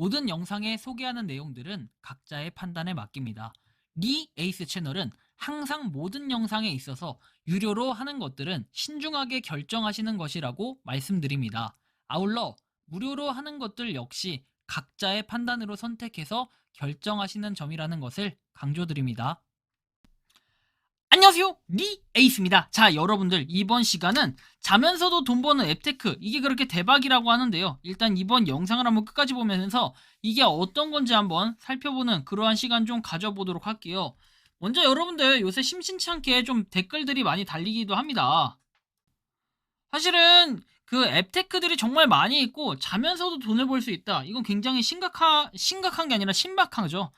모든 영상에 소개하는 내용들은 각자의 판단에 맡깁니다. 리 에이스 채널은 항상 모든 영상에 있어서 유료로 하는 것들은 신중하게 결정하시는 것이라고 말씀드립니다. 아울러 무료로 하는 것들 역시 각자의 판단으로 선택해서 결정하시는 점이라는 것을 강조드립니다. 안녕하세요, 리 에이스입니다. 자, 여러분들, 이번 시간은 자면서도 돈 버는 앱테크, 이게 그렇게 대박이라고 하는데요. 일단 이번 영상을 한번 끝까지 보면서 이게 어떤 건지 한번 살펴보는 그러한 시간 좀 가져보도록 할게요. 먼저 여러분들, 요새 심심치 않게 좀 댓글들이 많이 달리기도 합니다. 사실은 그 앱테크들이 정말 많이 있고 자면서도 돈을 벌 수 있다, 이건 굉장히 심각한 게 아니라 신박하죠.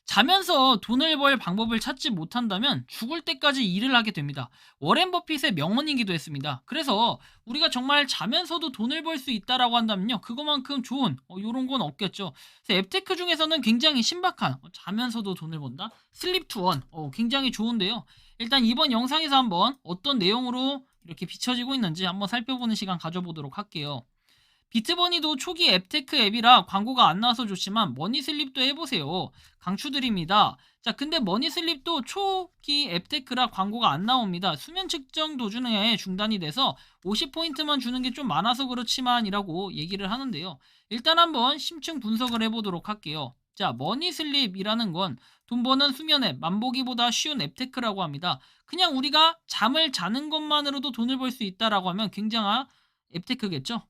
자면서 돈을 벌 방법을 찾지 못한다면 죽을 때까지 일을 하게 됩니다. 워렌 버핏의 명언이기도 했습니다. 그래서 우리가 정말 자면서도 돈을 벌 수 있다라고 한다면요, 그거만큼 좋은 요런 건 없겠죠. 그래서 앱테크 중에서는 굉장히 신박한, 자면서도 돈을 번다? 슬립 투원, 굉장히 좋은데요. 일단 이번 영상에서 한번 어떤 내용으로 이렇게 비춰지고 있는지 한번 살펴보는 시간 가져보도록 할게요. 비트버니도 초기 앱테크 앱이라 광고가 안 나와서 좋지만 머니슬립도 해보세요. 강추드립니다. 자, 근데 머니슬립도 초기 앱테크라 광고가 안 나옵니다. 수면 측정 도중에 중단이 돼서 50포인트만 주는 게 좀 많아서 그렇지만 이라고 얘기를 하는데요. 일단 한번 심층 분석을 해보도록 할게요. 자, 머니슬립이라는 건 돈 버는 수면 앱, 만보기보다 쉬운 앱테크라고 합니다. 그냥 우리가 잠을 자는 것만으로도 돈을 벌 수 있다라고 하면 굉장한 앱테크겠죠?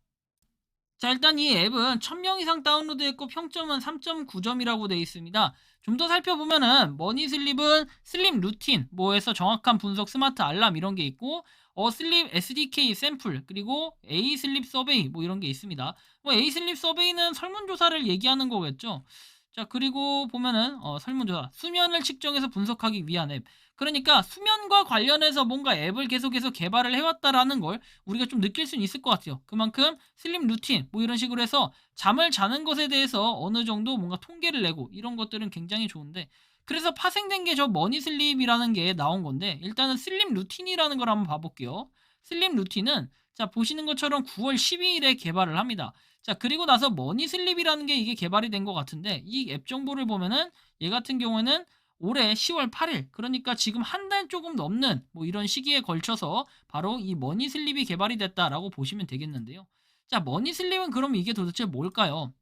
자, 일단 이 앱은 1000명 이상 다운로드했고 평점은 3.9점이라고 되어 있습니다. 좀 더 살펴보면은 머니슬립은 슬립 루틴, 뭐에서 정확한 분석, 스마트 알람 이런 게 있고, 슬립 SDK 샘플, 그리고 A 슬립 서베이 뭐 이런 게 있습니다. 뭐 A 슬립 서베이는 설문조사를 얘기하는 거겠죠. 자, 그리고 보면은 설문조사, 수면을 측정해서 분석하기 위한 앱. 그러니까 수면과 관련해서 뭔가 앱을 계속해서 개발을 해왔다라는 걸 우리가 좀 느낄 수는 있을 것 같아요. 그만큼 슬립 루틴 뭐 이런 식으로 해서 잠을 자는 것에 대해서 어느 정도 뭔가 통계를 내고 이런 것들은 굉장히 좋은데, 그래서 파생된 게 저 머니슬립이라는 게 나온 건데, 일단은 슬립 루틴이라는 걸 한번 봐볼게요. 슬립 루틴은 자, 보시는 것처럼 9월 12일에 개발을 합니다. 자, 그리고 나서 머니슬립이라는 게 이게 개발이 된 것 같은데, 이 앱 정보를 보면은 얘 같은 경우에는 올해 10월 8일, 그러니까 지금 한 달 조금 넘는 뭐 이런 시기에 걸쳐서 바로 이 머니슬립이 개발이 됐다라고 보시면 되겠는데요. 자, 머니슬립은 그럼 이게 도대체 뭘까요?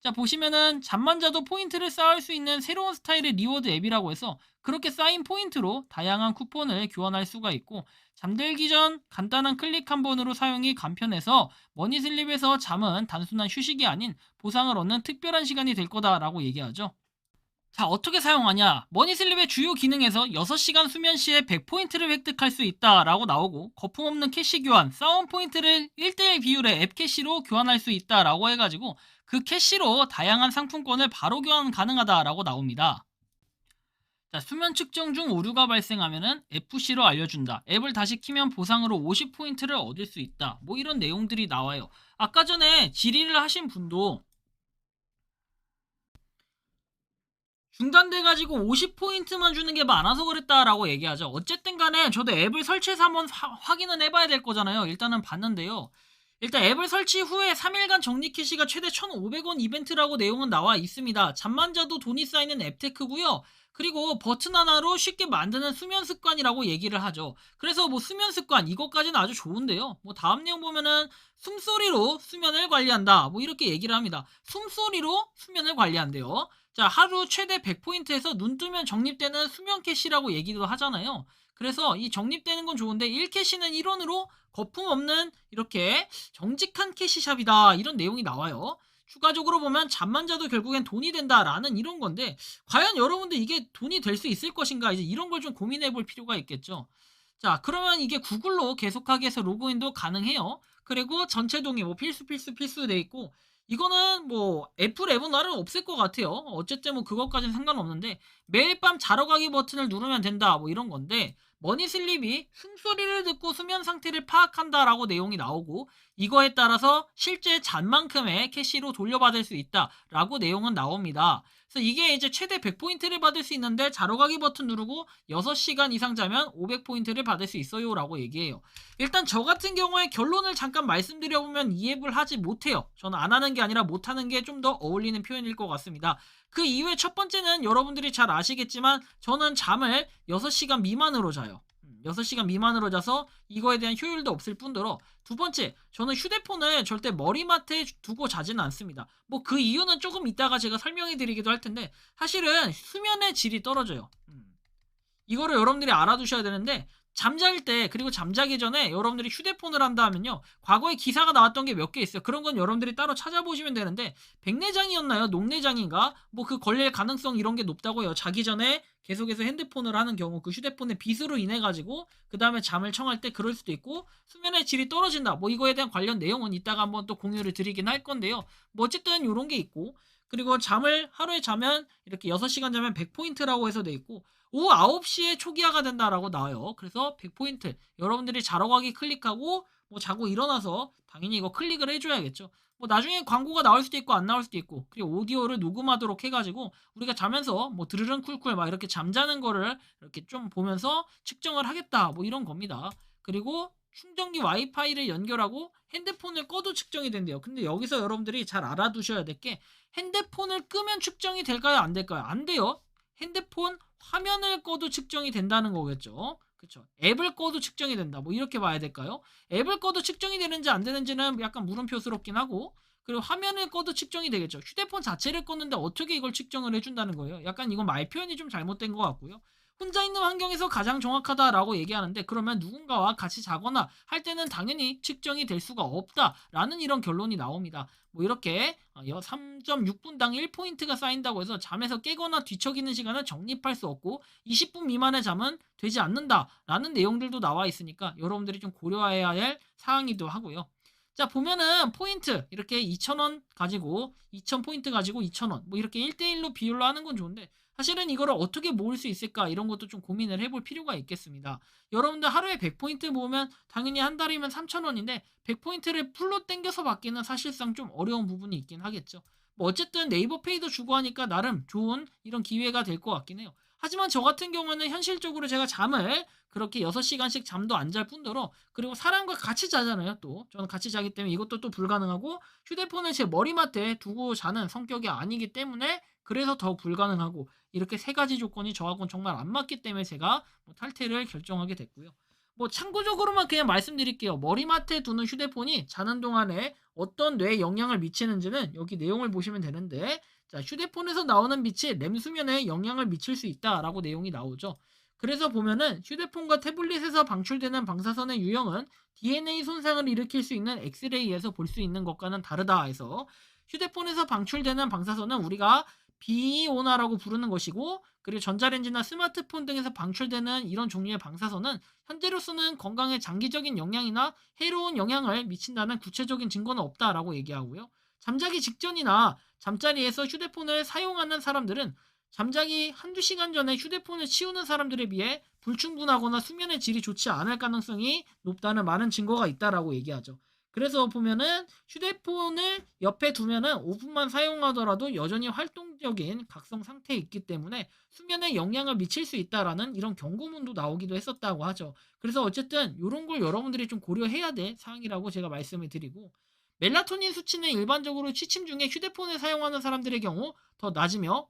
자, 보시면은 잠만 자도 포인트를 쌓을 수 있는 새로운 스타일의 리워드 앱이라고 해서 그렇게 쌓인 포인트로 다양한 쿠폰을 교환할 수가 있고, 잠들기 전 간단한 클릭 한 번으로 사용이 간편해서 머니슬립에서 잠은 단순한 휴식이 아닌 보상을 얻는 특별한 시간이 될 거다라고 얘기하죠. 자, 어떻게 사용하냐? 머니슬립의 주요 기능에서 6시간 수면 시에 100포인트를 획득할 수 있다라고 나오고, 거품 없는 캐시 교환, 싸움 포인트를 1대1 비율의 앱 캐시로 교환할 수 있다라고 해가지고 그 캐시로 다양한 상품권을 바로 교환 가능하다라고 나옵니다. 자, 수면 측정 중 오류가 발생하면은 FC로 알려준다. 앱을 다시 키면 보상으로 50포인트를 얻을 수 있다. 뭐 이런 내용들이 나와요. 아까 전에 질의를 하신 분도 중단돼가지고 50포인트만 주는 게 많아서 그랬다라고 얘기하죠. 어쨌든 간에 저도 앱을 설치해서 한번 확인은 해봐야 될 거잖아요. 일단은 봤는데요. 일단 앱을 설치 후에 3일간 적립 캐시가 최대 1,500원 이벤트라고 내용은 나와 있습니다. 잠만 자도 돈이 쌓이는 앱테크고요. 그리고 버튼 하나로 쉽게 만드는 수면 습관이라고 얘기를 하죠. 그래서 뭐 수면 습관 이것까지는 아주 좋은데요. 뭐 다음 내용 보면은 숨소리로 수면을 관리한다, 뭐 이렇게 얘기를 합니다. 숨소리로 수면을 관리한대요. 자, 하루 최대 100포인트에서 눈 뜨면 적립되는 수면 캐시라고 얘기도 하잖아요. 그래서 이 적립되는 건 좋은데 1캐시는 1원으로 거품 없는 이렇게 정직한 캐시샵이다, 이런 내용이 나와요. 추가적으로 보면 잠만 자도 결국엔 돈이 된다라는 이런 건데, 과연 여러분들 이게 돈이 될 수 있을 것인가, 이제 이런 걸 좀 고민해 볼 필요가 있겠죠. 자, 그러면 이게 구글로 계속하게 해서 로그인도 가능해요. 그리고 전체 동의 뭐 필수 돼 있고, 이거는 뭐 애플 앱은 나름 없을 것 같아요. 어쨌든 뭐 그것까지는 상관없는데, 매일 밤 자러 가기 버튼을 누르면 된다 뭐 이런 건데, 머니슬립이 숨소리를 듣고 수면 상태를 파악한다라고 내용이 나오고, 이거에 따라서 실제 잔만큼의 캐시로 돌려받을 수 있다라고 내용은 나옵니다. 그래서 이게 이제 최대 100포인트를 받을 수 있는데 자러 가기 버튼 누르고 6시간 이상 자면 500포인트를 받을 수 있어요 라고 얘기해요. 일단 저 같은 경우에 결론을 잠깐 말씀드려보면 이 앱을 하지 못해요. 저는 안 하는 게 아니라 못하는 게 좀 더 어울리는 표현일 것 같습니다. 그 이유의 첫 번째는 여러분들이 잘 아시겠지만 저는 잠을 6시간 미만으로 자요. 6시간 미만으로 자서 이거에 대한 효율도 없을 뿐더러, 두 번째, 저는 휴대폰을 절대 머리맡에 두고 자지는 않습니다. 뭐 그 이유는 조금 이따가 제가 설명해 드리기도 할 텐데, 사실은 수면의 질이 떨어져요. 이거를 여러분들이 알아두셔야 되는데, 잠잘 때 그리고 잠자기 전에 여러분들이 휴대폰을 한다 하면요, 과거에 기사가 나왔던 게 몇 개 있어요. 그런 건 여러분들이 따로 찾아보시면 되는데, 백내장이었나요? 녹내장인가? 뭐 그 걸릴 가능성 이런 게 높다고요. 자기 전에 계속해서 핸드폰을 하는 경우, 그 휴대폰의 빛으로 인해 가지고 그 다음에 잠을 청할 때 그럴 수도 있고, 수면의 질이 떨어진다, 뭐 이거에 대한 관련 내용은 이따가 한번 또 공유를 드리긴 할 건데요. 뭐 어쨌든 이런 게 있고, 그리고 잠을 하루에 자면 이렇게 6시간 자면 100포인트라고 해서 돼 있고, 오후 9시에 초기화가 된다라고 나와요. 그래서 100포인트. 여러분들이 자러 가기 클릭하고 뭐 자고 일어나서 당연히 이거 클릭을 해줘야겠죠. 뭐 나중에 광고가 나올 수도 있고 안 나올 수도 있고, 그리고 오디오를 녹음하도록 해가지고 우리가 자면서 뭐 드르릉 쿨쿨 막 이렇게 잠자는 거를 이렇게 좀 보면서 측정을 하겠다, 뭐 이런 겁니다. 그리고 충전기 와이파이를 연결하고 핸드폰을 꺼도 측정이 된대요. 근데 여기서 여러분들이 잘 알아두셔야 될 게, 핸드폰을 끄면 측정이 될까요? 안 될까요? 안 돼요. 핸드폰 화면을 꺼도 측정이 된다는 거겠죠. 그쵸? 앱을 꺼도 측정이 된다, 뭐 이렇게 봐야 될까요? 앱을 꺼도 측정이 되는지 안 되는지는 약간 물음표스럽긴 하고, 그리고 화면을 꺼도 측정이 되겠죠. 휴대폰 자체를 껐는데 어떻게 이걸 측정을 해준다는 거예요? 약간 이건 말 표현이 좀 잘못된 것 같고요. 혼자 있는 환경에서 가장 정확하다라고 얘기하는데, 그러면 누군가와 같이 자거나 할 때는 당연히 측정이 될 수가 없다라는 이런 결론이 나옵니다. 뭐 이렇게 3.6분당 1포인트가 쌓인다고 해서 잠에서 깨거나 뒤척이는 시간을 적립할 수 없고, 20분 미만의 잠은 되지 않는다라는 내용들도 나와 있으니까 여러분들이 좀 고려해야 할 사항이기도 하고요. 자, 보면은 포인트 이렇게 2,000원 가지고 2,000포인트 가지고 2,000원, 뭐 이렇게 1대1로 비율로 하는 건 좋은데, 사실은 이거를 어떻게 모을 수 있을까, 이런 것도 좀 고민을 해볼 필요가 있겠습니다. 여러분들 하루에 100포인트 모으면 당연히 한 달이면 3,000원인데 100포인트를 풀로 땡겨서 받기는 사실상 좀 어려운 부분이 있긴 하겠죠. 뭐 어쨌든 네이버 페이도 주고 하니까 나름 좋은 이런 기회가 될 것 같긴 해요. 하지만 저 같은 경우는 현실적으로 제가 잠을 그렇게 6시간씩 잠도 안 잘 뿐더러, 그리고 사람과 같이 자잖아요. 또 저는 같이 자기 때문에 이것도 또 불가능하고, 휴대폰을 제 머리맡에 두고 자는 성격이 아니기 때문에 그래서 더 불가능하고, 이렇게 세 가지 조건이 저하고는 정말 안 맞기 때문에 제가 뭐 탈퇴를 결정하게 됐고요. 뭐 참고적으로만 그냥 말씀드릴게요. 머리맡에 두는 휴대폰이 자는 동안에 어떤 뇌에 영향을 미치는지는 여기 내용을 보시면 되는데, 자, 휴대폰에서 나오는 빛이 램 수면에 영향을 미칠 수 있다라고 내용이 나오죠. 그래서 보면은 휴대폰과 태블릿에서 방출되는 방사선의 유형은 DNA 손상을 일으킬 수 있는 엑스레이에서 볼 수 있는 것과는 다르다 해서, 휴대폰에서 방출되는 방사선은 우리가 비오나라고 부르는 것이고, 그리고 전자레인지나 스마트폰 등에서 방출되는 이런 종류의 방사선은 현재로서는 건강에 장기적인 영향이나 해로운 영향을 미친다는 구체적인 증거는 없다라고 얘기하고요. 잠자기 직전이나 잠자리에서 휴대폰을 사용하는 사람들은 잠자기 한두 시간 전에 휴대폰을 치우는 사람들에 비해 불충분하거나 수면의 질이 좋지 않을 가능성이 높다는 많은 증거가 있다라고 얘기하죠. 그래서 보면은 휴대폰을 옆에 두면은 5분만 사용하더라도 여전히 활동적인 각성 상태에 있기 때문에 수면에 영향을 미칠 수 있다라는 이런 경고문도 나오기도 했었다고 하죠. 그래서 어쨌든 이런 걸 여러분들이 좀 고려해야 될 사항이라고 제가 말씀을 드리고, 멜라토닌 수치는 일반적으로 취침 중에 휴대폰을 사용하는 사람들의 경우 더 낮으며,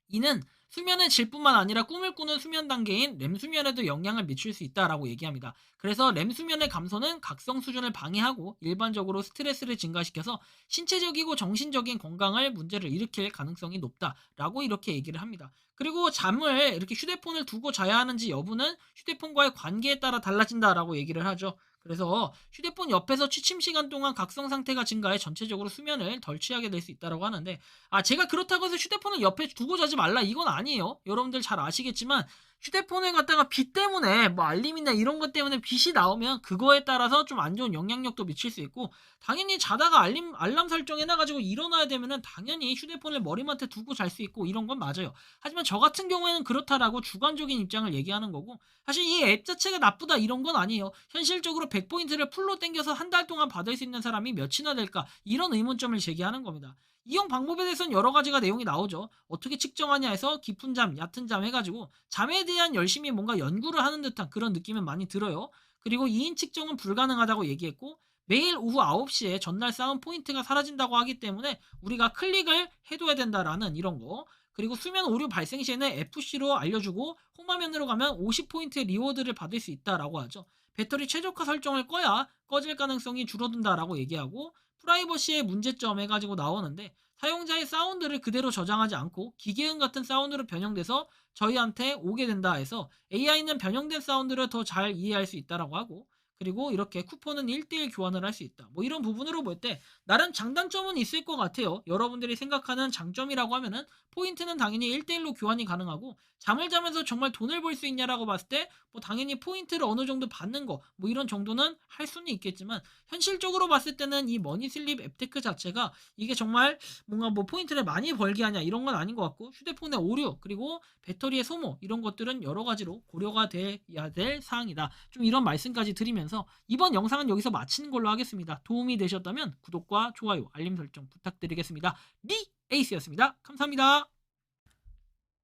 이는 수면의 질뿐만 아니라 꿈을 꾸는 수면 단계인 렘 수면에도 영향을 미칠 수 있다라고 얘기합니다. 그래서 렘 수면의 감소는 각성 수준을 방해하고 일반적으로 스트레스를 증가시켜서 신체적이고 정신적인 건강을 문제를 일으킬 가능성이 높다라고 이렇게 얘기를 합니다. 그리고 잠을 이렇게 휴대폰을 두고 자야 하는지 여부는 휴대폰과의 관계에 따라 달라진다라고 얘기를 하죠. 그래서 휴대폰 옆에서 취침 시간 동안 각성 상태가 증가해 전체적으로 수면을 덜 취하게 될 수 있다고 하는데, 제가 그렇다고 해서 휴대폰을 옆에 두고 자지 말라 이건 아니에요. 여러분들 잘 아시겠지만 휴대폰을 갖다가 빛 때문에 뭐 알림이나 이런 것 때문에 빛이 나오면 그거에 따라서 좀 안 좋은 영향력도 미칠 수 있고, 당연히 자다가 알람 설정해놔가지고 일어나야 되면은 당연히 휴대폰을 머리맡에 두고 잘 수 있고 이런 건 맞아요. 하지만 저 같은 경우에는 그렇다라고 주관적인 입장을 얘기하는 거고, 사실 이 앱 자체가 나쁘다 이런 건 아니에요. 현실적으로 100포인트를 풀로 땡겨서 한 달 동안 받을 수 있는 사람이 몇이나 될까, 이런 의문점을 제기하는 겁니다. 이용 방법에 대해서는 여러 가지가 내용이 나오죠. 어떻게 측정하냐 해서 깊은 잠, 얕은 잠 해가지고 잠에 대한 열심히 뭔가 연구를 하는 듯한 그런 느낌은 많이 들어요. 그리고 2인 측정은 불가능하다고 얘기했고 매일 오후 9시에 전날 쌓은 포인트가 사라진다고 하기 때문에 우리가 클릭을 해둬야 된다라는 이런 거. 그리고 수면 오류 발생 시에는 FC로 알려주고 홈화면으로 가면 50포인트의 리워드를 받을 수 있다라고 하죠. 배터리 최적화 설정을 꺼야 꺼질 가능성이 줄어든다라고 얘기하고 프라이버시의 문제점 해가지고 나오는데 사용자의 사운드를 그대로 저장하지 않고 기계음 같은 사운드로 변형돼서 저희한테 오게 된다 해서 AI는 변형된 사운드를 더 잘 이해할 수 있다라고 하고 그리고 이렇게 쿠폰은 1대1 교환을 할 수 있다. 뭐 이런 부분으로 볼 때 나름 장단점은 있을 것 같아요. 여러분들이 생각하는 장점이라고 하면은 포인트는 당연히 1대1로 교환이 가능하고 잠을 자면서 정말 돈을 벌 수 있냐라고 봤을 때 뭐 당연히 포인트를 어느 정도 받는 거 뭐 이런 정도는 할 수는 있겠지만 현실적으로 봤을 때는 이 머니슬립 앱테크 자체가 이게 정말 뭔가 뭐 포인트를 많이 벌게 하냐 이런 건 아닌 것 같고 휴대폰의 오류 그리고 배터리의 소모 이런 것들은 여러 가지로 고려가 돼야 될 사항이다. 좀 이런 말씀까지 드리면서 이번 영상은 여기서 마치는 걸로 하겠습니다. 도움이 되셨다면 구독과 좋아요, 알림 설정 부탁드리겠습니다. 리 에이스였습니다. 감사합니다.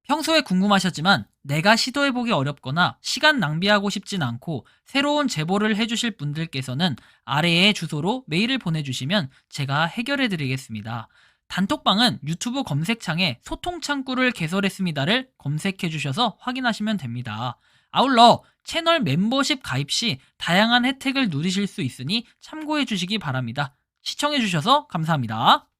평소에 궁금하셨지만 내가 시도해보기 어렵거나 시간 낭비하고 싶진 않고 새로운 제보를 해주실 분들께서는 아래의 주소로 메일을 보내주시면 제가 해결해드리겠습니다. 단톡방은 유튜브 검색창에 소통창구를 개설했습니다를 검색해주셔서 확인하시면 됩니다. 아울러 채널 멤버십 가입 시 다양한 혜택을 누리실 수 있으니 참고해주시기 바랍니다. 시청해주셔서 감사합니다.